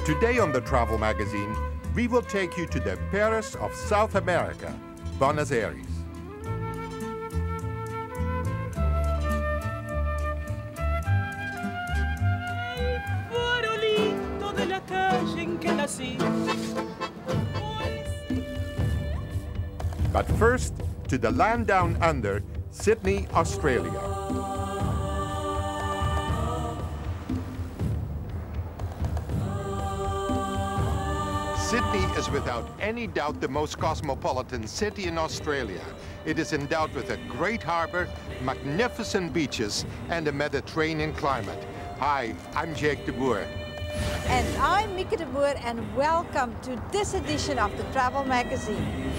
Today on the Travel Magazine, we will take you to the Paris of South America, Buenos Aires. But first, to the land down under, Sydney, Australia. Sydney is without any doubt the most cosmopolitan city in Australia. It is endowed with a great harbor, magnificent beaches, and a Mediterranean climate. Hi, I'm Jake de Boer. And I'm Mieke de Boer, and welcome to this edition of the Travel Magazine.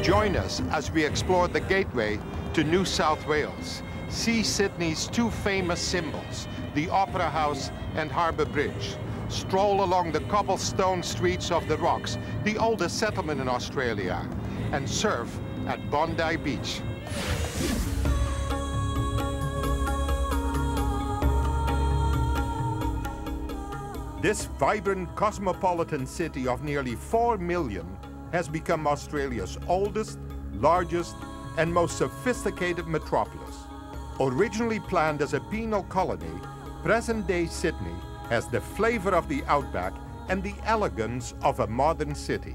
Join us as we explore the gateway to New South Wales. See Sydney's two famous symbols, the Opera House and Harbour Bridge. Stroll along the cobblestone streets of the Rocks, the oldest settlement in Australia, and surf at Bondi Beach. This vibrant cosmopolitan city of nearly 4 million has become Australia's oldest, largest, and most sophisticated metropolis. Originally planned as a penal colony, present-day Sydney has the flavor of the outback and the elegance of a modern city.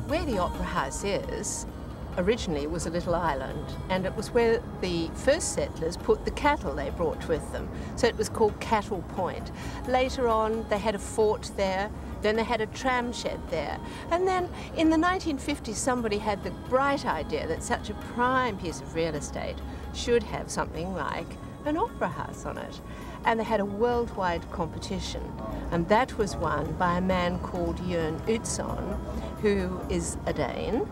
Where the Opera House is, originally was a little island, and it was where the first settlers put the cattle they brought with them. So it was called Cattle Point. Later on, they had a fort there, then they had a tram shed there. And then in the 1950s, somebody had the bright idea that such a prime piece of real estate should have something like an opera house on it. And they had a worldwide competition. And that was won by a man called Jørn Utzon, who is a Dane.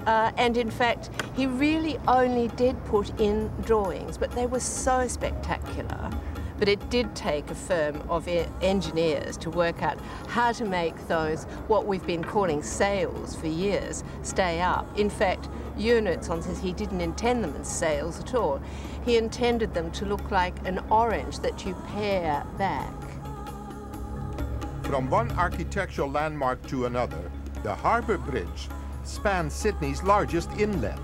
And in fact, he really only did put in drawings, but they were so spectacular. But it did take a firm of engineers to work out how to make those, what we've been calling sails for years, stay up. In fact, Jørn Utzon says he didn't intend them as sails at all. He intended them to look like an orange that you pare back. From one architectural landmark to another, the Harbour Bridge spans Sydney's largest inlet.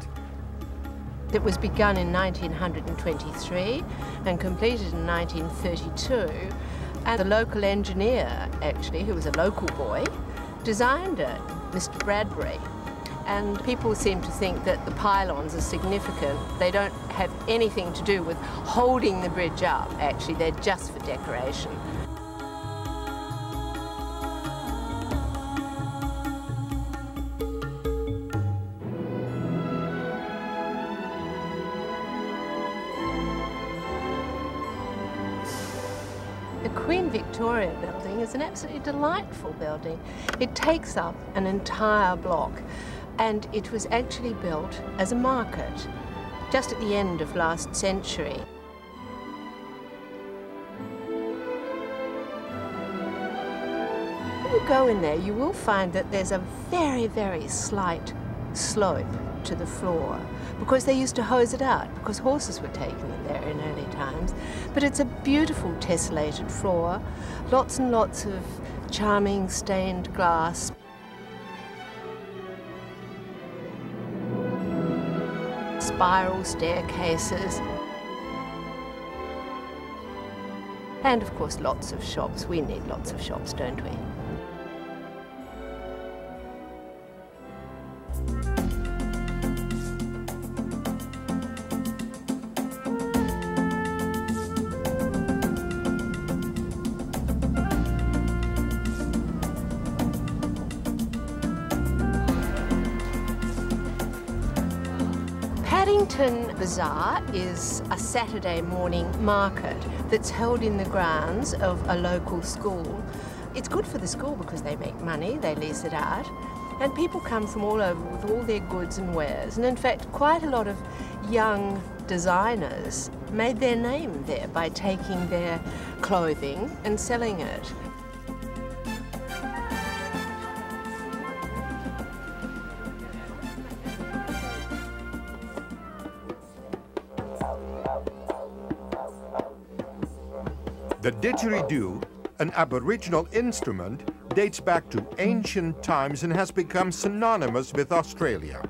It was begun in 1923 and completed in 1932. And the local engineer, actually, who was a local boy, designed it, Mr. Bradbury. And people seem to think that the pylons are significant. They don't have anything to do with holding the bridge up, actually, they're just for decoration. The Queen Victoria building is an absolutely delightful building. It takes up an entire block, and it was actually built as a market just at the end of last century. When you go in there, you will find that there's a very, very slight slope to the floor, because they used to hose it out, because horses were taken in there in early times. But it's a beautiful tessellated floor, lots and lots of charming stained glass. Spiral staircases. And of course lots of shops. We need lots of shops, don't we? Paddington Bazaar is a Saturday morning market that's held in the grounds of a local school. It's good for the school because they make money, they lease it out, and people come from all over with all their goods and wares. And in fact, quite a lot of young designers made their name there by taking their clothing and selling it. The didgeridoo, an Aboriginal instrument, dates back to ancient times and has become synonymous with Australia.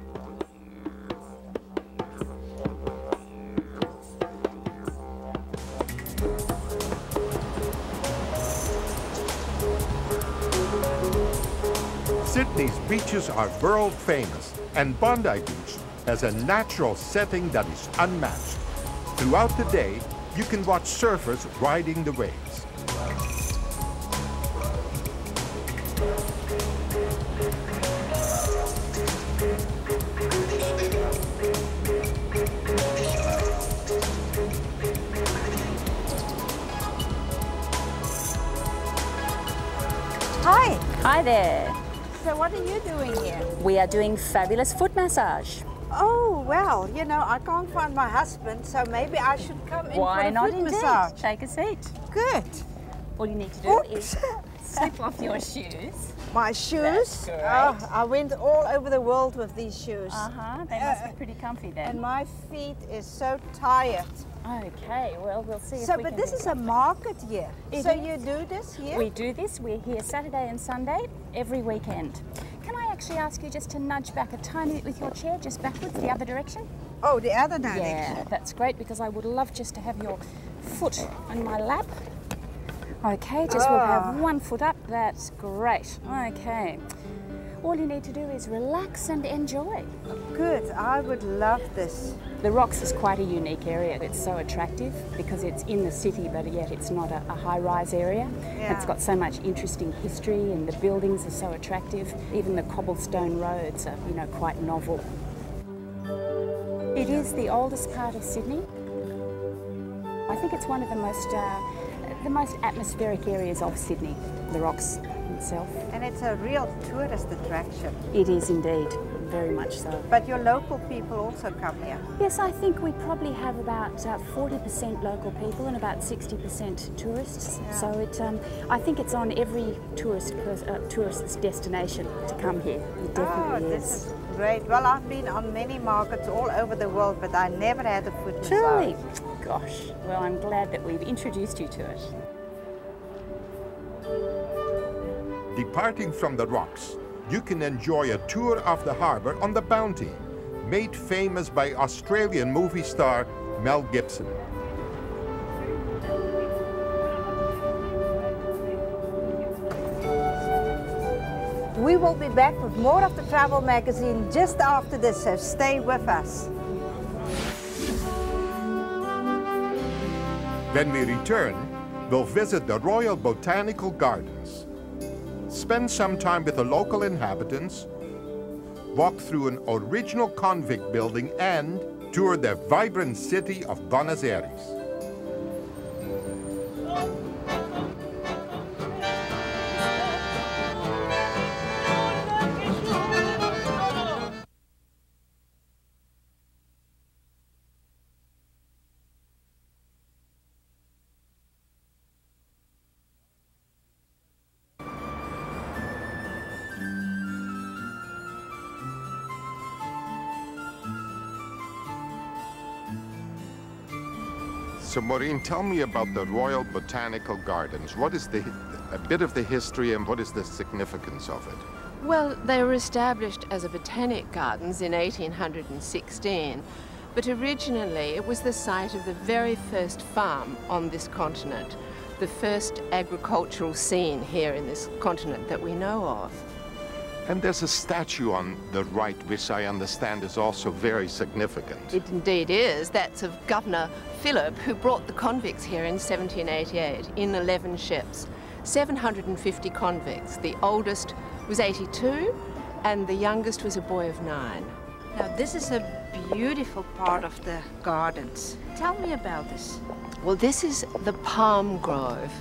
Sydney's beaches are world famous, and Bondi Beach has a natural setting that is unmatched. Throughout the day, you can watch surfers riding the waves. Hi. Hi there. So what are you doing here? We are doing fabulous foot massage. Oh, well, you know, I can't find my husband, so maybe I should come in Why for a not foot indeed? massage. Take a seat. Good. All you need to do Oops. is slip off your shoes. My shoes? That's great. Oh, I went all over the world with these shoes. They must be pretty comfy And then. my feet is so tired. Okay, well, we'll see if So, we but can this do is a something. market here. It So is. you do this here? We do this. We're here Saturday and Sunday, every weekend. Can I actually ask you just to nudge back a tiny bit with your chair, just backwards, the other direction? Oh, the other direction. Yeah, that's great, because I would love just to have your foot on my lap. Okay, just we'll have one foot up. That's great. Okay. All you need to do is relax and enjoy. Good. I would love this. The Rocks is quite a unique area. It's so attractive because it's in the city, but yet it's not a high-rise area. Yeah. It's got so much interesting history, and the buildings are so attractive. Even the cobblestone roads are, you know, quite novel. It is the oldest part of Sydney. I think it's one of the most atmospheric areas of Sydney, the Rocks itself. And it's a real tourist attraction. It is indeed, very much so. But your local people also come here. Yes, I think we probably have about 40% local people and about 60% tourists. Yeah. So I think it's on every tourist's destination to come here. It definitely This is great. Well, I've been on many markets all over the world, but I never had a foot massage. Truly. Gosh, well, I'm glad that we've introduced you to it. Departing from the Rocks, you can enjoy a tour of the harbour on the Bounty, made famous by Australian movie star Mel Gibson. We will be back with more of the travel magazine just after this, so stay with us. When we return, we'll visit the Royal Botanical Gardens, spend some time with the local inhabitants, walk through an original convict building, and tour the vibrant city of Buenos Aires. So Maureen, tell me about the Royal Botanical Gardens. What is a bit of the history and what is the significance of it? Well, they were established as a botanic gardens in 1816, but originally it was the site of the very first farm on this continent, the first agricultural scene here in this continent that we know of. And there's a statue on the right, which I understand is also very significant. It indeed is. That's of Governor Phillip, who brought the convicts here in 1788 in 11 ships. 750 convicts. The oldest was 82, and the youngest was a boy of 9. Now, this is a beautiful part of the gardens. Tell me about this. Well, this is the palm grove,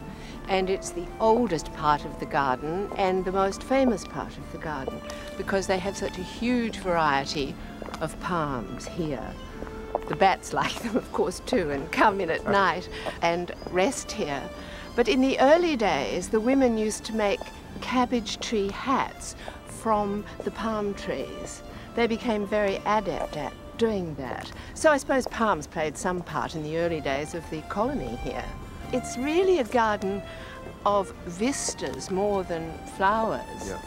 and it's the oldest part of the garden and the most famous part of the garden because they have such a huge variety of palms here. The bats like them, of course, too, and come in at night and rest here. But in the early days, the women used to make cabbage tree hats from the palm trees. They became very adept at doing that. So I suppose palms played some part in the early days of the colony here. it's really a garden of vistas more than flowers. Yeah.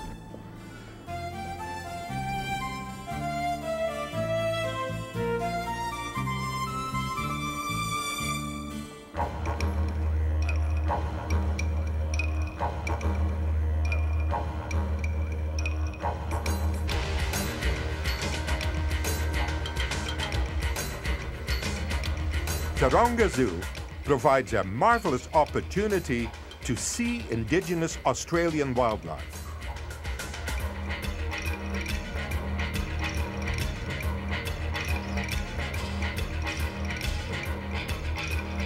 Taronga Zoo provides a marvelous opportunity to see indigenous Australian wildlife.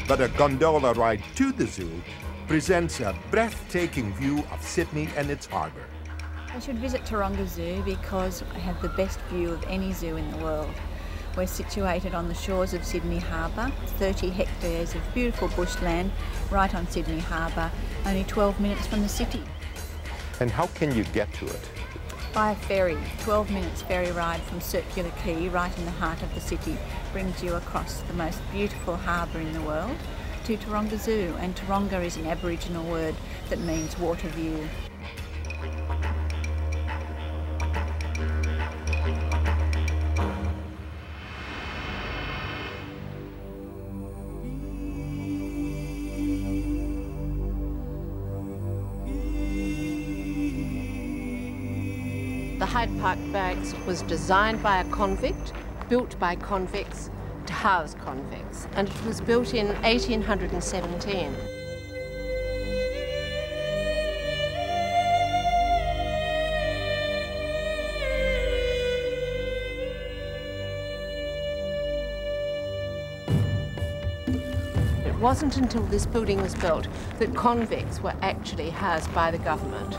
But a gondola ride to the zoo presents a breathtaking view of Sydney and its harbour. I should visit Taronga Zoo because I have the best view of any zoo in the world. We're situated on the shores of Sydney Harbour, 30 hectares of beautiful bushland right on Sydney Harbour, only 12 minutes from the city. And how can you get to it? By a ferry, 12 minutes ferry ride from Circular Quay right in the heart of the city brings you across the most beautiful harbour in the world to Taronga Zoo, and Taronga is an Aboriginal word that means water view. The Hyde Park Barracks was designed by a convict, built by convicts, to house convicts, and it was built in 1817. It wasn't until this building was built that convicts were actually housed by the government.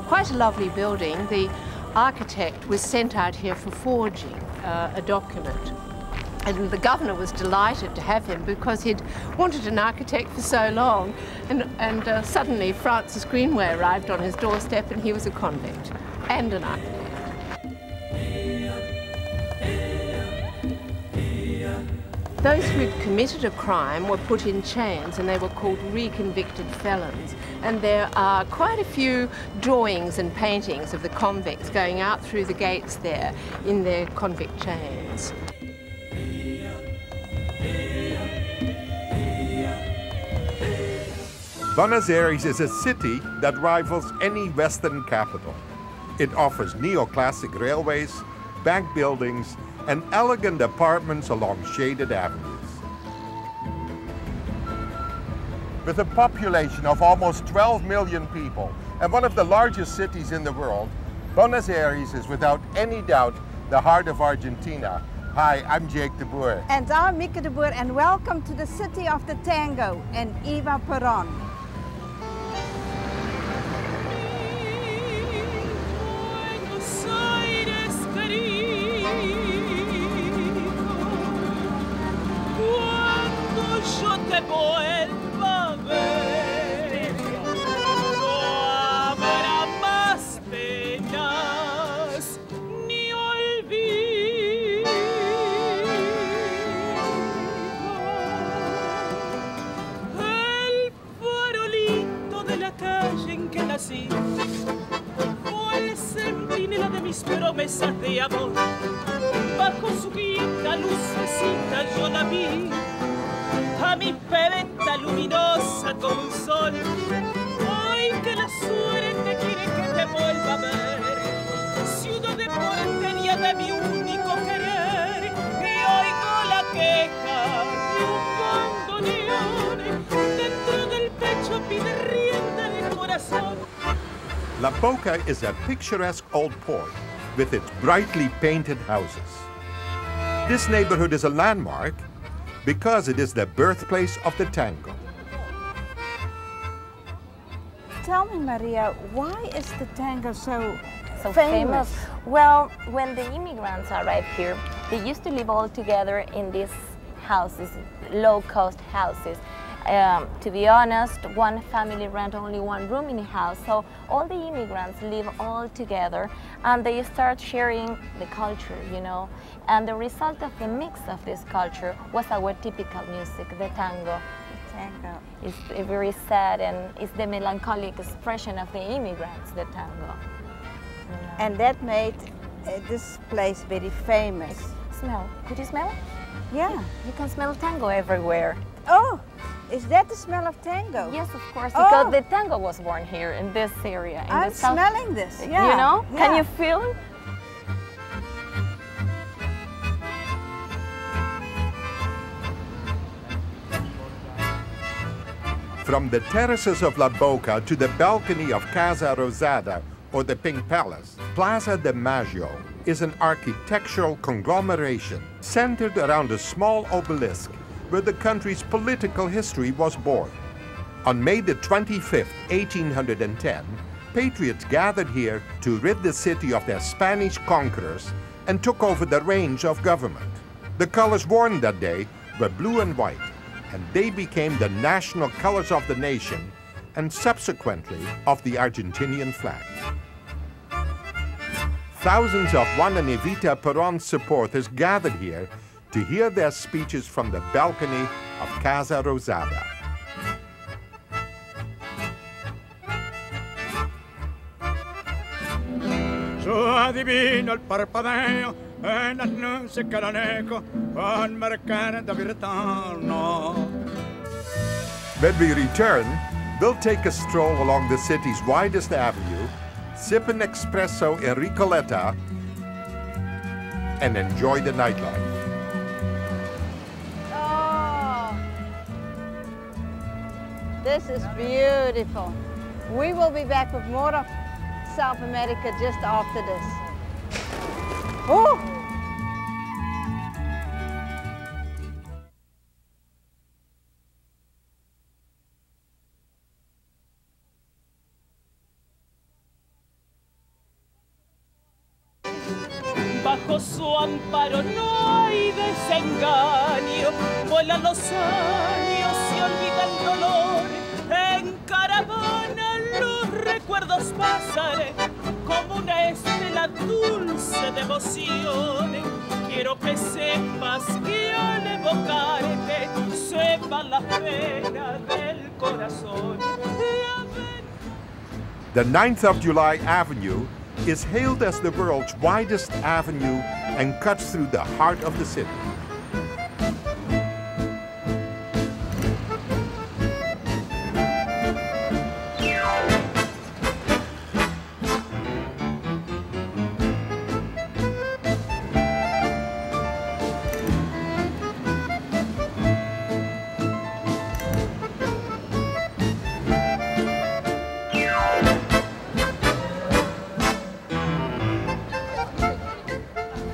Quite a lovely building. The architect was sent out here for forging a document. And the governor was delighted to have him because he'd wanted an architect for so long. And suddenly Francis Greenway arrived on his doorstep, and he was a convict and an architect. Those who'd committed a crime were put in chains, and they were called reconvicted felons. And there are quite a few drawings and paintings of the convicts going out through the gates there in their convict chains. Buenos Aires is a city that rivals any Western capital. It offers neoclassic railways, bank buildings, and elegant apartments along shaded avenues. With a population of almost 12 million people and one of the largest cities in the world, Buenos Aires is without any doubt the heart of Argentina. Hi, I'm Jake de Boer. And I'm Mieke de Boer, and welcome to the city of the tango and Eva Perón. Fue el centinela de mis promesas de amor. Bajo su quinta lucecita yo la vi, a mi pebeta luminosa como un sol. Hoy que la suerte quiere que te vuelva a ver, ciudad de portería de mi único querer, y oigo la queja de un bandoneón, dentro del pecho pide rienda el corazón. La Boca is a picturesque old port with its brightly painted houses. This neighborhood is a landmark because it is the birthplace of the tango. Tell me, Maria, why is the tango so famous? Well, when the immigrants arrived here, they used to live all together in these houses, low-cost houses. To be honest, one family rent only one room in a house, so all the immigrants live all together and they start sharing the culture, you know. And the result of the mix of this culture was our typical music, the tango. Tango. It's a very sad and it's the melancholic expression of the immigrants, the tango. You know. And that made this place very famous. Smell. Could you smell? Yeah. You can smell tango everywhere. Oh, is that the smell of tango? Yes, of course, because the tango was born here in this area. In I'm the south. smelling this. Yeah. You know? Yeah. Can you feel it? From the terraces of La Boca to the balcony of Casa Rosada or the Pink Palace, Plaza de Maggio is an architectural conglomeration centered around a small obelisk where the country's political history was born. On May the 25th, 1810, patriots gathered here to rid the city of their Spanish conquerors and took over the reins of government. The colors worn that day were blue and white, and they became the national colors of the nation and subsequently of the Argentinian flag. Thousands of Juan and Evita Perón supporters gathered here to hear their speeches from the balcony of Casa Rosada. Yo adivino el parpadeo en las luces que eran eco con marcar de retorno. When we return, we'll take a stroll along the city's widest avenue, sip an espresso in Recoleta, and enjoy the nightlife. Oh, this is beautiful. We will be back with more of South America just after this. Oh! Bajo su amparo no hay desengaño, vuelan los años y olvida el dolor. En caravana los recuerdos pasan como una estela dulce de emociones. Quiero que sepas que al evocarte sepa la pena del corazón. The 9th of July Avenue is hailed as the world's widest avenue and cuts through the heart of the city.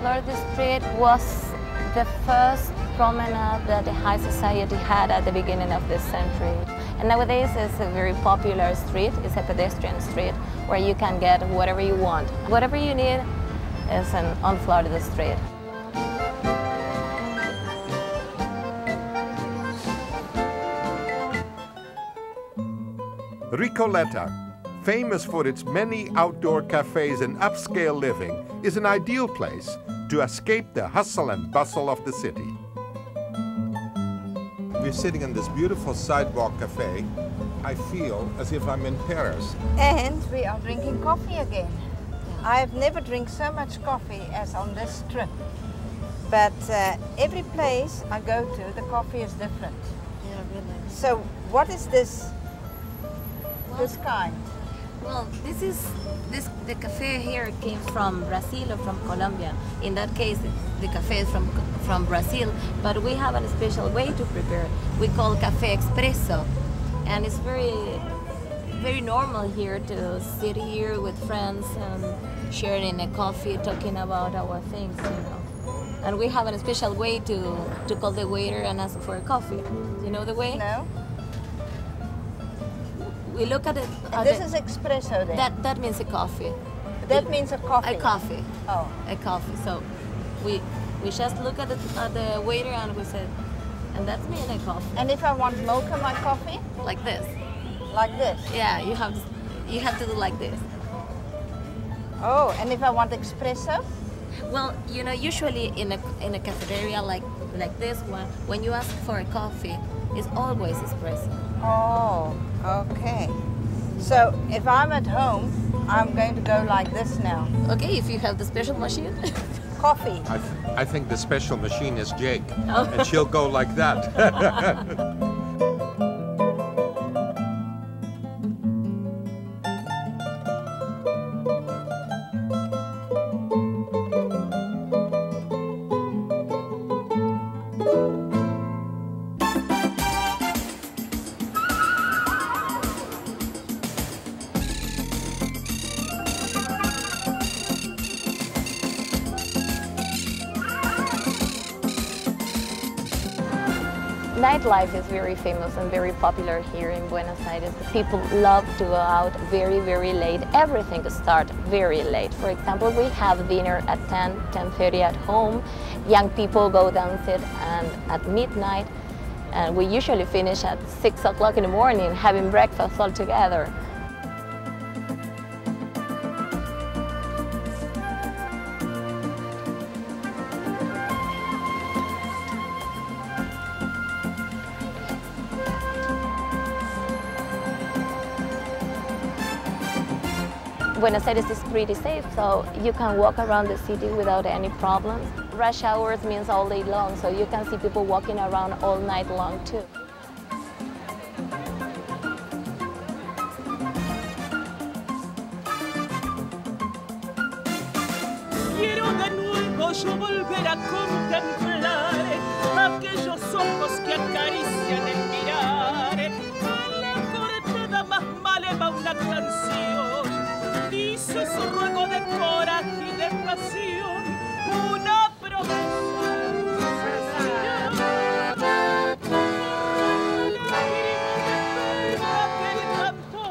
Florida Street was the first promenade that the high society had at the beginning of this century. And nowadays it's a very popular street. It's a pedestrian street where you can get whatever you want. Whatever you need is on Florida Street. Recoleta, famous for its many outdoor cafes and upscale living, is an ideal place to escape the hustle and bustle of the city. We're sitting in this beautiful sidewalk cafe. I feel as if I'm in Paris. And we are drinking coffee again. I have never drank so much coffee as on this trip. But every place I go to, the coffee is different. Yeah, really. So what is this? This kind? Well, the cafe here came from Brazil or from Colombia. In that case, the cafe is from Brazil, but we have a special way to prepare it. We call cafe espresso, and it's very normal here to sit here with friends and sharing a coffee, talking about our things, you know. And we have a special way to call the waiter and ask for a coffee. You know the way? No. We look at it. This is espresso then? That means a coffee. That means a coffee? A coffee. Oh. A coffee. So we just look at the waiter and we said, and that's me in a coffee. And if I want mocha my coffee? Like this. Like this? Yeah, you have to do like this. Oh, and if I want espresso? Well, you know, usually in a cafeteria like this one, when you ask for a coffee, It's always espresso. Oh, okay. So if I'm at home, I'm going to go like this now. Okay, if you have the special machine. Coffee. I think the special machine is Jake, and she'll go like that. Nightlife is very famous and very popular here in Buenos Aires. People love to go out very, very late. Everything starts very late. For example, we have dinner at 10:30 at home. Young people go dancing at midnight. And we usually finish at 6 o'clock in the morning having breakfast all together. Buenos Aires is pretty safe, so you can walk around the city without any problems. Rush hours means all day long, so you can see people walking around all night long too. Quiero de nuevo yo volver a contemplar aquellos ojos que acarician el mirar. A la cortada más male va una canción. Dice su ruego de coraje y de pasión, una promesa sencilla. La que él cantó.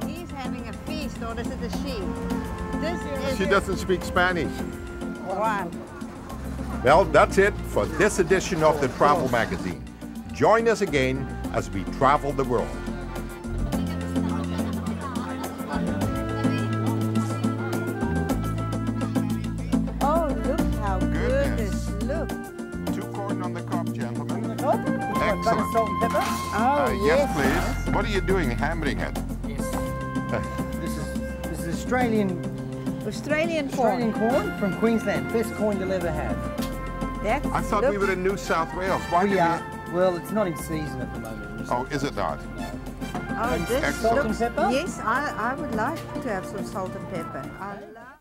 He's having a feast, or is it a she? This is She doesn't speak Spanish. one. Well, that's it for this edition of the Travel Magazine. Join us again as we travel the world. Oh, look how good Goodness. this looks. 2 corn on the cob, gentlemen. Excellent. Salt and pepper? Oh, Yes, please. What are you doing, hammering it? Yes. This is Australian Australian corn. corn from Queensland. Best corn you'll ever have. That's, I thought we were in New South Wales. Why did We are. Well, it's not in season at the moment. Oh, is it not? Oh, this Excellent. looks, Salt and pepper? Yes, I would like to have some salt and pepper. I love